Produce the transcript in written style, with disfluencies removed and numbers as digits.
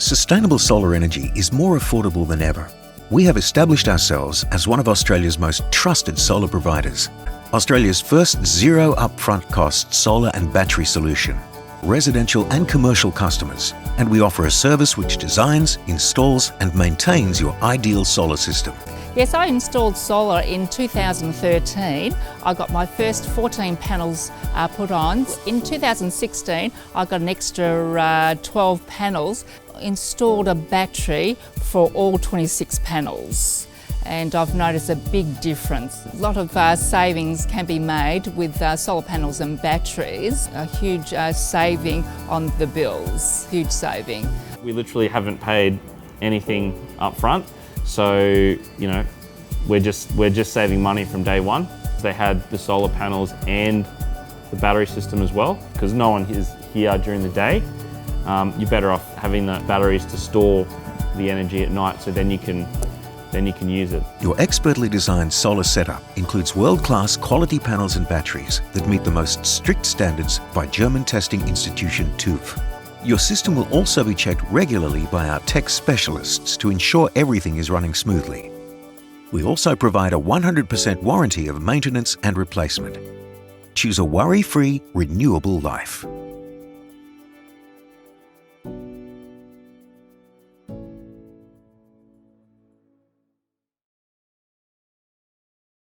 Sustainable solar energy is more affordable than ever. We have established ourselves as one of Australia's most trusted solar providers. Australia's first zero upfront cost solar and battery solution. Residential and commercial customers, and we offer a service which designs, installs and maintains your ideal solar system. Yes, I installed solar in 2013. I got my first 14 panels put on. In 2016, I got an extra 12 panels, installed a battery for all 26 panels. And I've noticed a big difference. A lot of savings can be made with solar panels and batteries. A huge saving on the bills, huge saving. We literally haven't paid anything up front, so we're just saving money from day one. They had the solar panels and the battery system as well, because no one is here during the day. You're better off having the batteries to store the energy at night, so then you can use it. Your expertly designed solar setup includes world-class quality panels and batteries that meet the most strict standards by German testing institution TÜV. Your system will also be checked regularly by our tech specialists to ensure everything is running smoothly. We also provide a 100% warranty of maintenance and replacement. Choose a worry-free, renewable life.